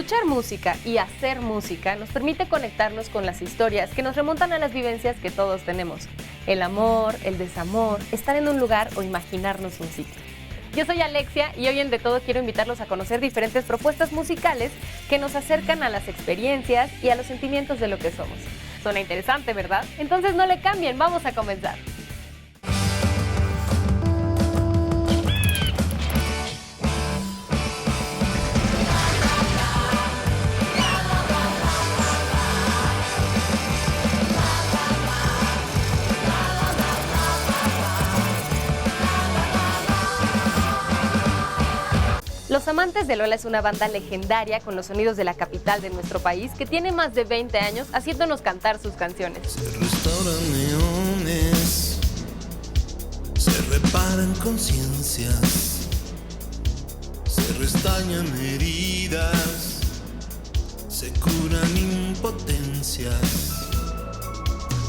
Escuchar música y hacer música nos permite conectarnos con las historias que nos remontan a las vivencias que todos tenemos. El amor, el desamor, estar en un lugar o imaginarnos un sitio. Yo soy Alexia y hoy en De Todo quiero invitarlos a conocer diferentes propuestas musicales que nos acercan a las experiencias y a los sentimientos de lo que somos. Suena interesante, ¿verdad? Entonces no le cambien, vamos a comenzar. Los Amantes de Lola es una banda legendaria con los sonidos de la capital de nuestro país que tiene más de 20 años haciéndonos cantar sus canciones. Se restauran leones, se reparan conciencias, se restañan heridas, se curan impotencias,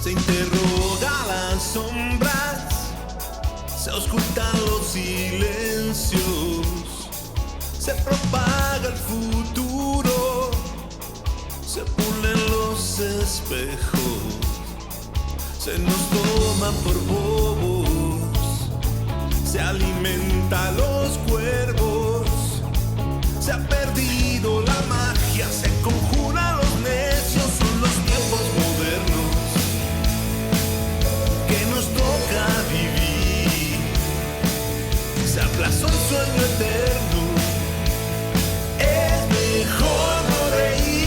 se interroga las sombras, se auscultan los silencios. Se propaga el futuro, se pulen los espejos, se nos toma por bobos, se alimenta a los cuervos, se ha perdido la magia, se conjura a los necios, son los tiempos modernos que nos toca vivir, se aplazó el sueño eterno. Mejor no reírse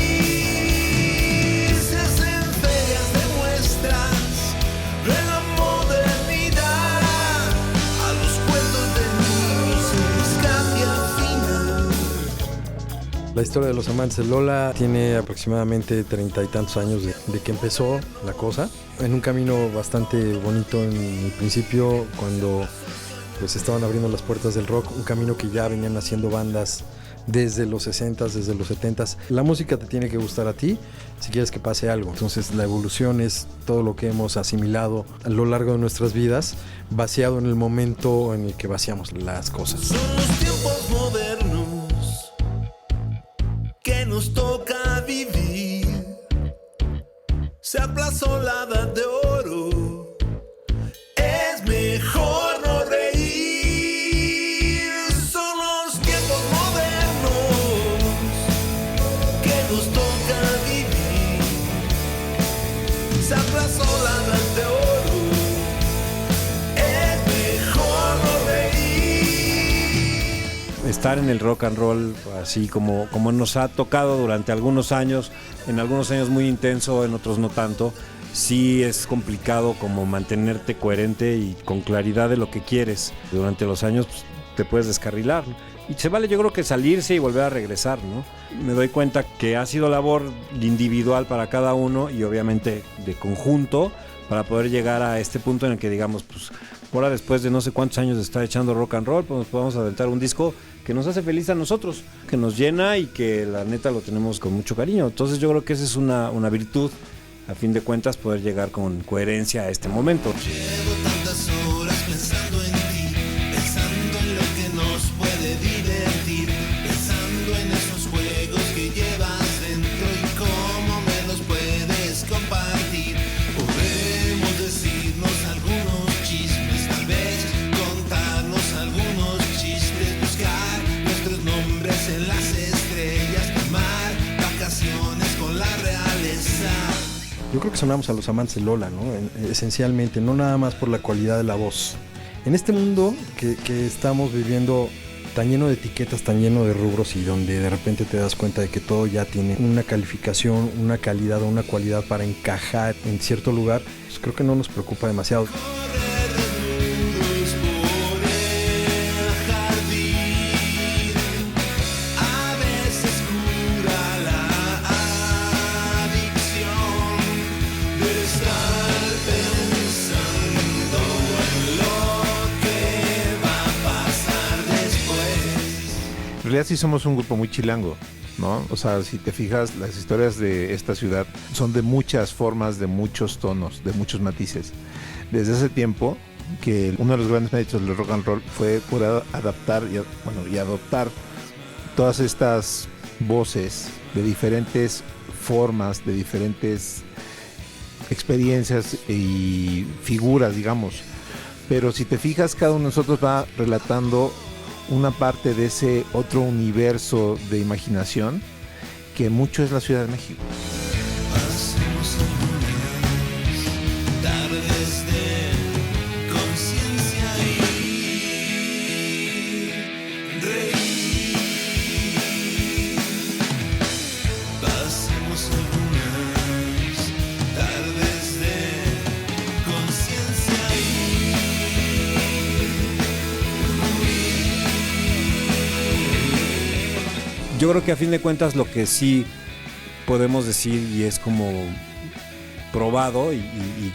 en ferias de muestras de la modernidad. A los cuentos de niños se les cambia final. La historia de Los Amantes de Lola tiene aproximadamente 30 y tantos años de que empezó la cosa. En un camino bastante bonito en el principio, cuando pues estaban abriendo las puertas del rock, un camino que ya venían haciendo bandas desde los 60s, desde los 70s. La música te tiene que gustar a ti si quieres que pase algo. Entonces la evolución es todo lo que hemos asimilado a lo largo de nuestras vidas, vaciado en el momento en el que vaciamos las cosas. Son los tiempos modernos que nos toca vivir. Se aplazó la edad de oro. Es mejor no reír. Se aplazó la edad de oro, es mejor no reír. Estar en el rock and roll, así como nos ha tocado durante algunos años, en algunos años muy intenso, en otros no tanto, sí es complicado como mantenerte coherente y con claridad de lo que quieres. Durante los años pues, te puedes descarrilar, ¿no? Y se vale, yo creo que salirse y volver a regresar, ¿no? Me doy cuenta que ha sido labor individual para cada uno y obviamente de conjunto para poder llegar a este punto en el que digamos, pues ahora después de no sé cuántos años de estar echando rock and roll, pues nos podemos aventar un disco que nos hace feliz a nosotros, que nos llena y que la neta lo tenemos con mucho cariño. Entonces yo creo que esa es una virtud, a fin de cuentas, poder llegar con coherencia a este momento. Llevo tantas horas pensando en ti, pensando en lo que nos puede divertir, pensando en esos juegos que llevas dentro y cómo me los puedes compartir. Podemos decirnos algunos chismes, tal vez contarnos algunos chistes, buscar nuestros nombres en las estrellas, tomar vacaciones con la realeza. Yo creo que sonamos a Los Amantes de Lola, ¿no? Esencialmente, no nada más por la cualidad de la voz. En este mundo que estamos viviendo tan lleno de etiquetas, tan lleno de rubros y donde de repente te das cuenta de que todo ya tiene una calificación, una calidad o una cualidad para encajar en cierto lugar, pues creo que no nos preocupa demasiado. En realidad sí somos un grupo muy chilango, ¿no? O sea, si te fijas, las historias de esta ciudad son de muchas formas, de muchos tonos, de muchos matices. Desde hace tiempo que uno de los grandes méritos del rock and roll fue poder adaptar y adoptar todas estas voces, de diferentes formas, de diferentes experiencias y figuras, digamos. Pero si te fijas, cada uno de nosotros va relatando una parte de ese otro universo de imaginación que mucho es la Ciudad de México. Pasemos algunas tardes de conciencia y reír. Pasemos algunas tardes de conciencia y Yo creo que a fin de cuentas lo que sí podemos decir y es como probado y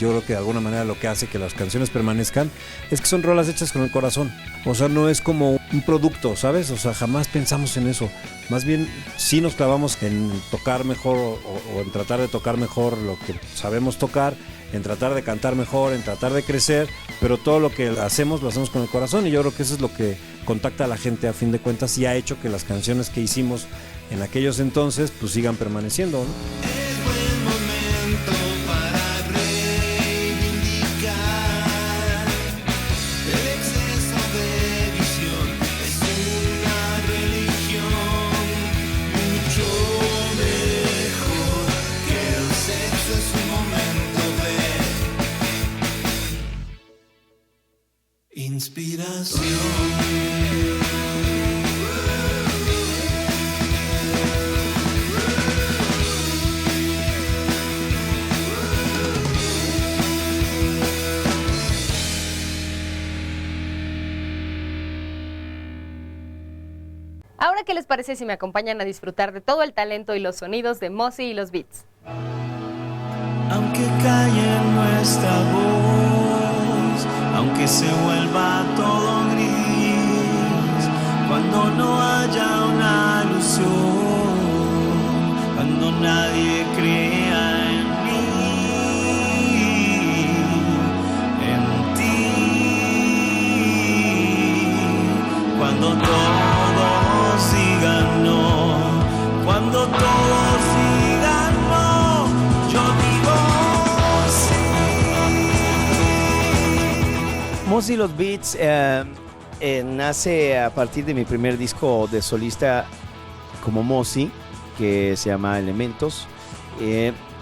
yo creo que de alguna manera lo que hace que las canciones permanezcan es que son rolas hechas con el corazón. O sea, no es como un producto, ¿sabes? O sea, jamás pensamos en eso. Más bien sí nos clavamos en tocar mejor o en tratar de tocar mejor lo que sabemos tocar, en tratar de cantar mejor, en tratar de crecer, pero todo lo que hacemos lo hacemos con el corazón y yo creo que eso es lo que contacta a la gente a fin de cuentas y ha hecho que las canciones que hicimos en aquellos entonces pues sigan permaneciendo, ¿no? es buen momento para reivindicar. El exceso de visión es una religión mucho mejor que el sexo. Es un momento de inspiración. Ahora, ¿qué les parece si me acompañan a disfrutar de todo el talento y los sonidos de Mozzy y los Beats? Aunque calle nuestra voz, aunque se vuelva todo gris, cuando no haya una ilusión, cuando nadie crea en mí, en ti, cuando todos digan no, cuando todos digan no, yo digo sí. Mozzy y los Beats nace a partir de mi primer disco de solista como Mozzy, que se llama Elementos.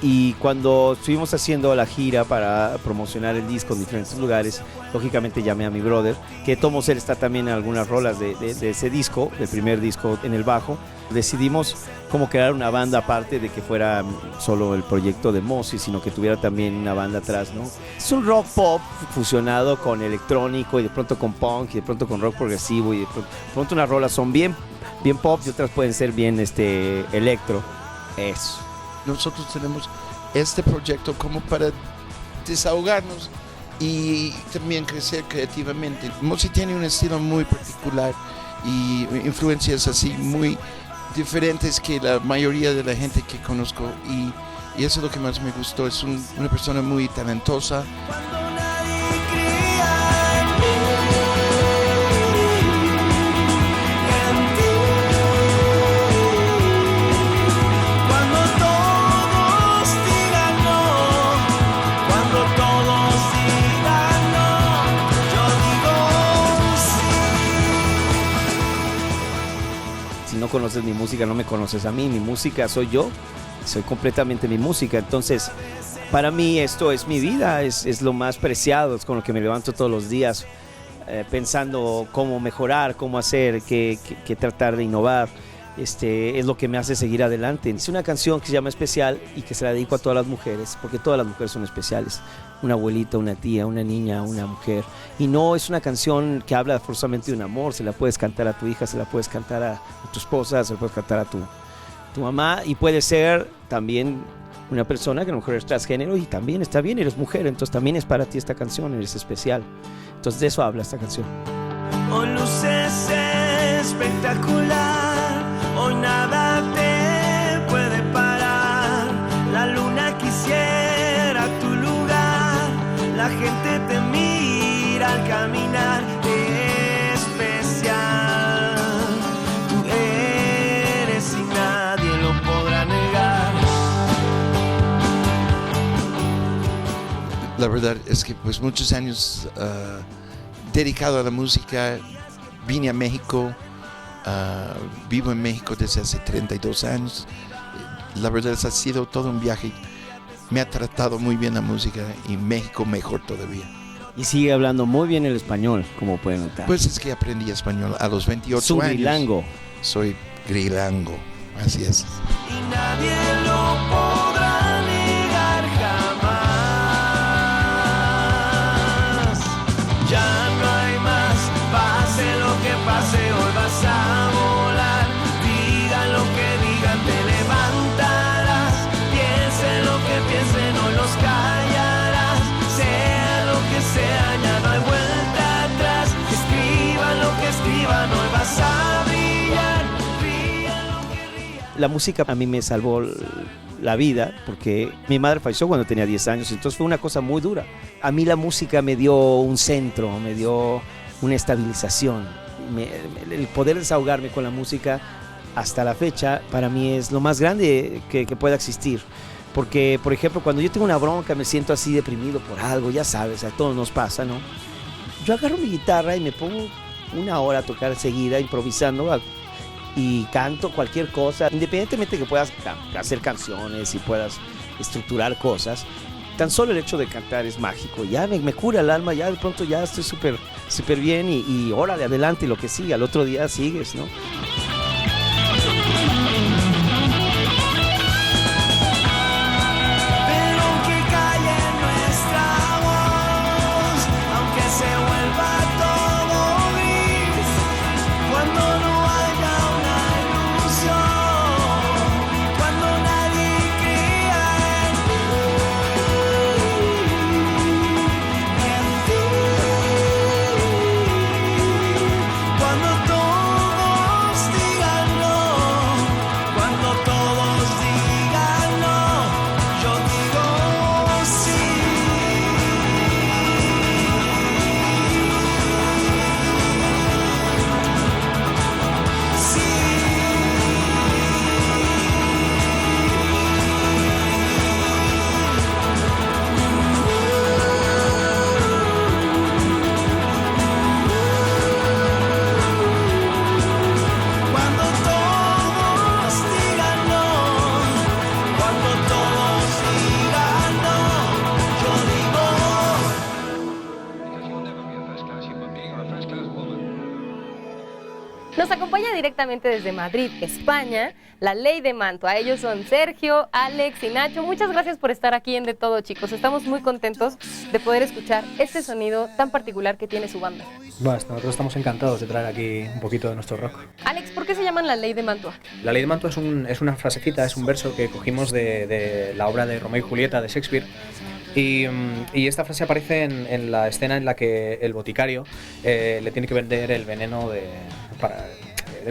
Y cuando estuvimos haciendo la gira para promocionar el disco en diferentes lugares, lógicamente llamé a mi brother, que Tomos, él está también en algunas rolas de ese disco, del primer disco, en el bajo. Decidimos como crear una banda aparte de que fuera solo el proyecto de Mozzy, sino que tuviera también una banda atrás, ¿no? Es un rock pop fusionado con electrónico y de pronto con punk y de pronto con rock progresivo y de pronto unas rolas son bien pop y otras pueden ser bien electro. Eso. Nosotros tenemos este proyecto como para desahogarnos y también crecer creativamente. Mozzy tiene un estilo muy particular y influencias así muy diferentes que la mayoría de la gente que conozco y eso es lo que más me gustó. Es una persona muy talentosa. Cuando nadie crea en mí, en ti, cuando todos digan no, cuando todos digan no, yo digo sí. Si no conoces mi música, no me conoces a mí. Mi música soy yo, soy completamente mi música. Entonces, para mí esto es mi vida, es lo más preciado, es con lo que me levanto todos los días, pensando cómo mejorar, cómo hacer, qué tratar de innovar. Es lo que me hace seguir adelante. Es una canción que se llama Especial y que se la dedico a todas las mujeres, porque todas las mujeres son especiales. Una abuelita, una tía, una niña, una mujer. Y no es una canción que habla forzosamente de un amor. Se la puedes cantar a tu hija, se la puedes cantar a tu esposa, se la puedes cantar a tu mamá. Y puede ser también una persona que a lo mejor es transgénero y también está bien, eres mujer. Entonces también es para ti esta canción, eres especial. Entonces de eso habla esta canción. Hoy luces espectacular, hoy nada te puede parar. La luna quisiera tu lugar, la gente te mira al caminar. Especial, tú eres sin nada. La verdad es que pues muchos años dedicado a la música. Vine a México, vivo en México desde hace 32 años. La verdad es que ha sido todo un viaje. Me ha tratado muy bien la música y México mejor todavía. Y sigue hablando muy bien el español, como pueden notar. Pues es que aprendí español a los 28 es un años. grilango. Soy grilango, así es. Y nadie lo podrá negar jamás. Ya no hay más, pase lo que pase, hoy vas a volar. Digan lo que digan, te levantarás. Piensen lo que piensen, no los callarás. Sea lo que sea, ya no hay vuelta atrás. Escriban lo que escriban, hoy vas a brillar. Rían lo que rían. La música a mí me salvó la vida porque mi madre falleció cuando tenía 10 años, entonces fue una cosa muy dura. A mí la música me dio un centro, me dio una estabilización. El poder desahogarme con la música hasta la fecha para mí es lo más grande que pueda existir. Porque, por ejemplo, cuando yo tengo una bronca, me siento así deprimido por algo, ya sabes, a todos nos pasa, ¿no? Yo agarro mi guitarra y me pongo una hora a tocar seguida, improvisando, y canto cualquier cosa, independientemente de que puedas hacer canciones y puedas estructurar cosas. Tan solo el hecho de cantar es mágico, ya me cura el alma, ya de pronto ya estoy súper bien y órale, adelante, lo que sigue, al otro día sigues, ¿no? Pero aunque calle nuestra voz, aunque se vuelva todo gris, cuando no haya una ilusión, cuando nadie crea en ti, cuando todos digan no, cuando todos digan no, yo digo sí. Cuando todos digan no, cuando todos digan no, yo digo. Nos acompaña directamente desde Madrid, España, la Ley de Mantua. Ellos son Sergio, Alex y Nacho. Muchas gracias por estar aquí en De Todo, chicos. Estamos muy contentos de poder escuchar este sonido tan particular que tiene su banda. Bueno, nosotros estamos encantados de traer aquí un poquito de nuestro rock. Alex, ¿por qué se llaman la Ley de Mantua? La Ley de Mantua es una frasecita, es un verso que cogimos de la obra de Romeo y Julieta de Shakespeare. Y esta frase aparece en la escena en la que el boticario le tiene que vender el veneno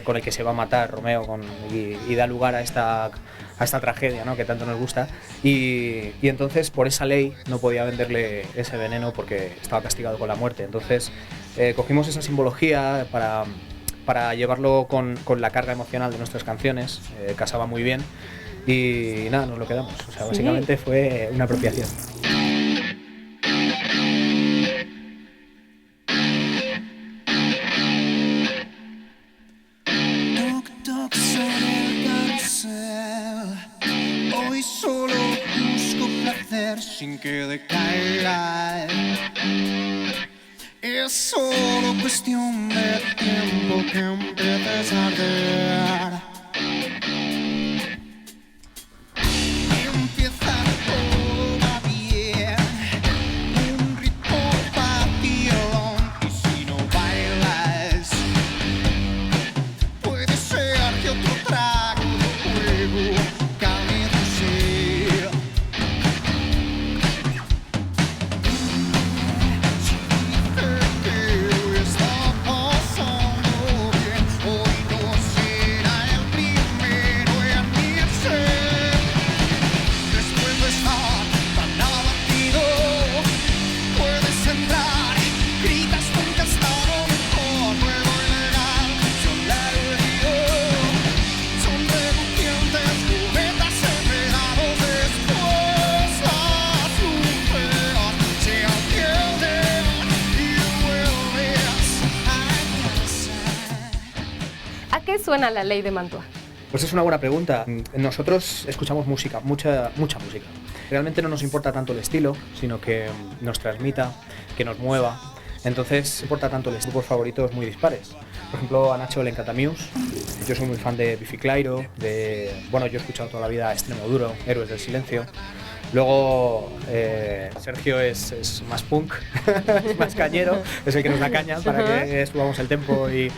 con el que se va a matar Romeo y da lugar a esta tragedia, ¿no?, que tanto nos gusta. Y entonces por esa ley no podía venderle ese veneno porque estaba castigado con la muerte. Entonces cogimos esa simbología para llevarlo con la carga emocional de nuestras canciones. Casaba muy bien y nada, nos lo quedamos. O sea, básicamente fue una apropiación. Toc toc sobre el carrusel. Hoy solo busco placer sin que decaiga. Es solo cuestión de tiempo que empieces a arder. Empieza todo va bien. Un ritmo vacilón. Y si no bailas, puede ser que otro trago de juego calme tu ser. Si dices que está pasando bien, hoy no será el suena La Ley de Mantua? Pues es una buena pregunta. Nosotros escuchamos música, mucha música. Realmente no nos importa tanto el estilo, sino que nos transmita, que nos mueva. Entonces, no importa tanto el estilo, grupos favoritos muy dispares. Por ejemplo, a Nacho le encanta Muse. Yo soy muy fan de Biffy Clyro, yo he escuchado toda la vida Extremo Duro, Héroes del Silencio. Luego Sergio es más punk, más cañero, es el que nos da caña para que subamos el tempo y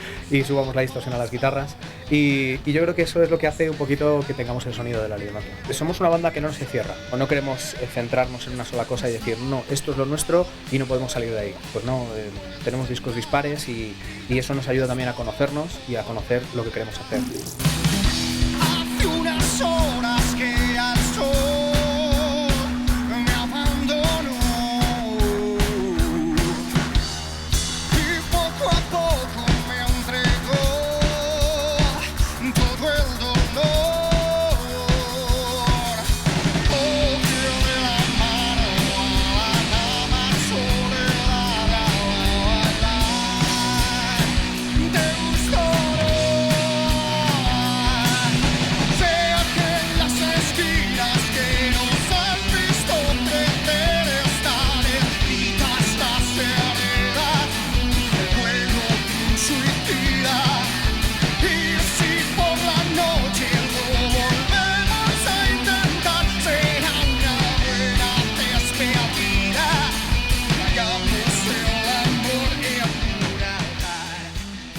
subamos la distorsión a las guitarras. Y yo creo que eso es lo que hace un poquito que tengamos el sonido de La Ley de Mantua. Somos una banda que no se cierra, o no queremos centrarnos en una sola cosa y decir, no, esto es lo nuestro y no podemos salir de ahí. Pues no, tenemos discos dispares y eso nos ayuda también a conocernos y a conocer lo que queremos hacer. Hace unas horas que al sol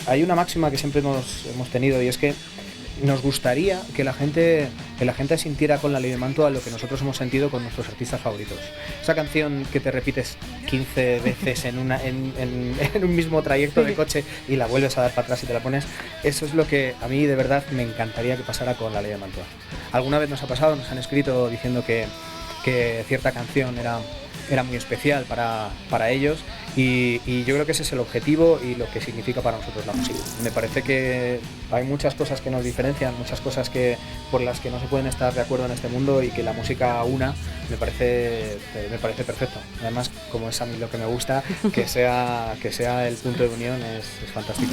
Hay una máxima que siempre hemos tenido y es que nos gustaría que la gente sintiera con La Ley de Mantua lo que nosotros hemos sentido con nuestros artistas favoritos. Esa canción que te repites 15 veces en un mismo trayecto de coche y la vuelves a dar para atrás y te la pones, eso es lo que a mí de verdad me encantaría que pasara con La Ley de Mantua. Alguna vez nos ha pasado, nos han escrito diciendo que cierta canción era muy especial para ellos y yo creo que ese es el objetivo y lo que significa para nosotros la música. Me parece que hay muchas cosas que nos diferencian, muchas cosas por las que no se pueden estar de acuerdo en este mundo y que la música una me parece perfecto. Además, como es a mí lo que me gusta, que sea el punto de unión es fantástico.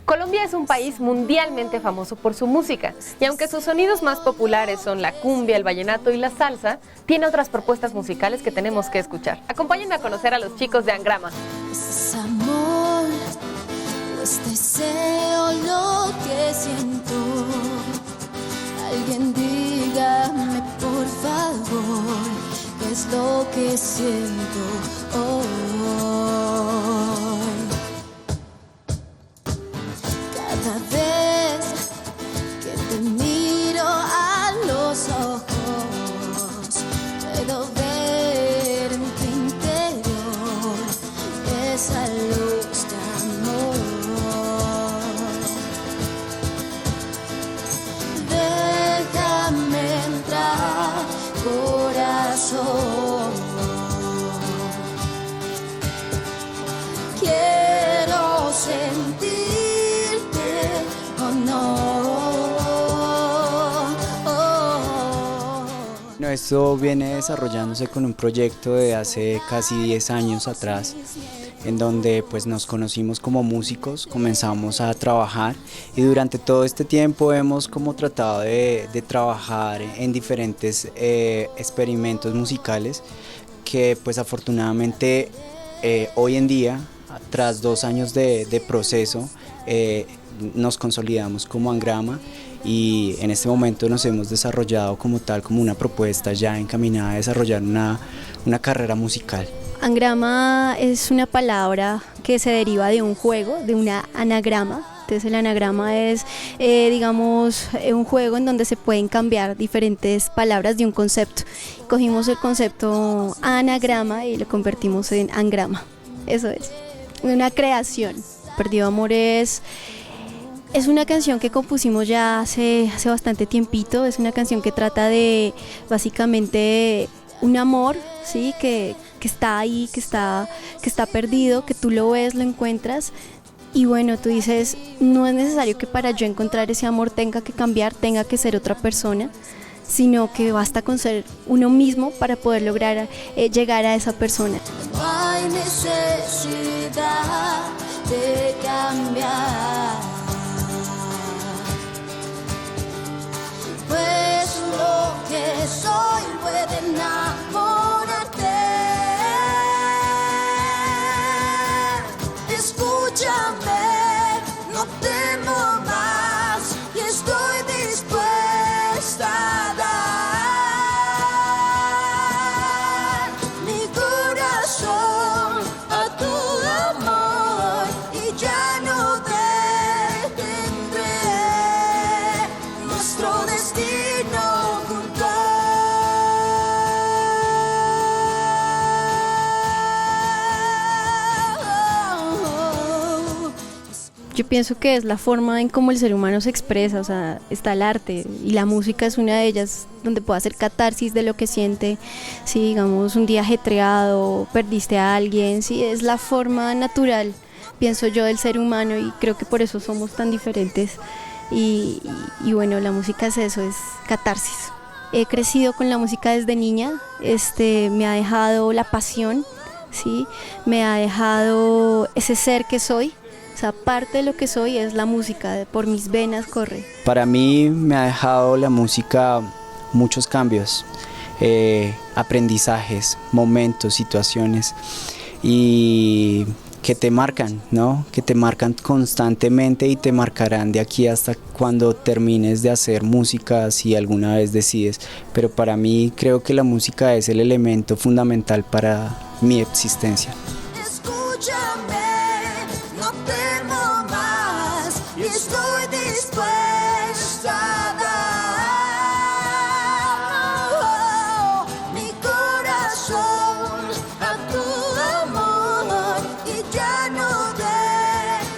Colombia es un país mundialmente famoso por su música y aunque sus sonidos más populares son la cumbia, el vallenato y la salsa, tiene otras propuestas musicales que tenemos que escuchar. Acompáñenme a conocer a los chicos de Angrama. Es amor, es deseo lo que siento. Alguien dígame por favor qué es lo que siento hoy. Cada vez que te miro a los ojos, puedo ver en tu interior esa luz de amor. Déjame entrar, corazón. Quiero sentirte, oh no. No, esto viene desarrollándose con un proyecto de hace casi 10 años atrás en donde pues nos conocimos como músicos, comenzamos a trabajar y durante todo este tiempo hemos como tratado de trabajar en diferentes experimentos musicales que pues afortunadamente hoy en día, tras 2 años de proceso, nos consolidamos como Angrama y en este momento nos hemos desarrollado como tal, como una propuesta ya encaminada a desarrollar una carrera musical. Angrama es una palabra que se deriva de un juego, de una anagrama. Entonces el anagrama es, digamos, un juego en donde se pueden cambiar diferentes palabras de un concepto. Cogimos el concepto anagrama y lo convertimos en Angrama. Eso es, una creación. Perdido Amor es una canción que compusimos ya hace bastante tiempito. Es una canción que trata de básicamente un amor, ¿sí? que está ahí, que está perdido, que tú lo ves, lo encuentras y bueno, tú dices, no es necesario que para yo encontrar ese amor tenga que cambiar, tenga que ser otra persona, sino que basta con ser uno mismo para poder lograr llegar a esa persona. No hay necesidad de cambiar, pues lo que soy puede enamorarte. Escúchame, no temo más y estoy dispuesta a dar mi corazón a tu amor y ya no detendré nuestro destino juntos. Yo pienso que es la forma en cómo el ser humano se expresa, o sea, está el arte y la música es una de ellas donde puede hacer catarsis de lo que siente. Si digamos un día ajetreado, perdiste a alguien, sí, es la forma natural, pienso yo, del ser humano y creo que por eso somos tan diferentes y bueno, la música es eso, es catarsis. He crecido con la música desde niña, me ha dejado la pasión, ¿sí? Me ha dejado ese ser que soy. O sea, parte de lo que soy es la música, por mis venas corre. Para mí me ha dejado la música muchos cambios, aprendizajes, momentos, situaciones y que te marcan, ¿no? Que te marcan constantemente y te marcarán de aquí hasta cuando termines de hacer música si alguna vez decides. Pero para mí creo que la música es el elemento fundamental para mi existencia. Escúchame, no temo más y estoy dispuesta a dar mi corazón a tu amor y ya no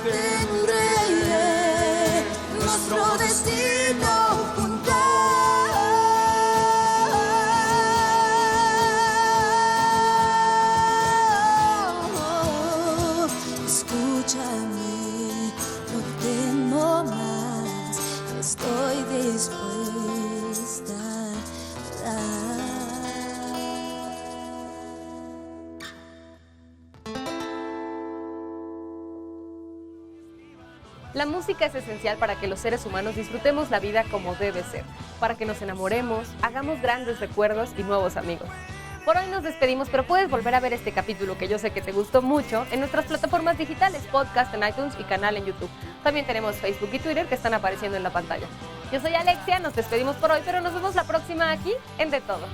detendré nuestro destino juntos. Escúchame, no temo más, estoy dispuesta a dar. La música es esencial para que los seres humanos disfrutemos la vida como debe ser, para que nos enamoremos, hagamos grandes recuerdos y nuevos amigos. Por hoy nos despedimos, pero puedes volver a ver este capítulo que yo sé que te gustó mucho en nuestras plataformas digitales, podcast en iTunes y canal en YouTube. También tenemos Facebook y Twitter que están apareciendo en la pantalla. Yo soy Alexia, nos despedimos por hoy, pero nos vemos la próxima aquí en De Todo.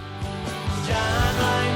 Ya no hay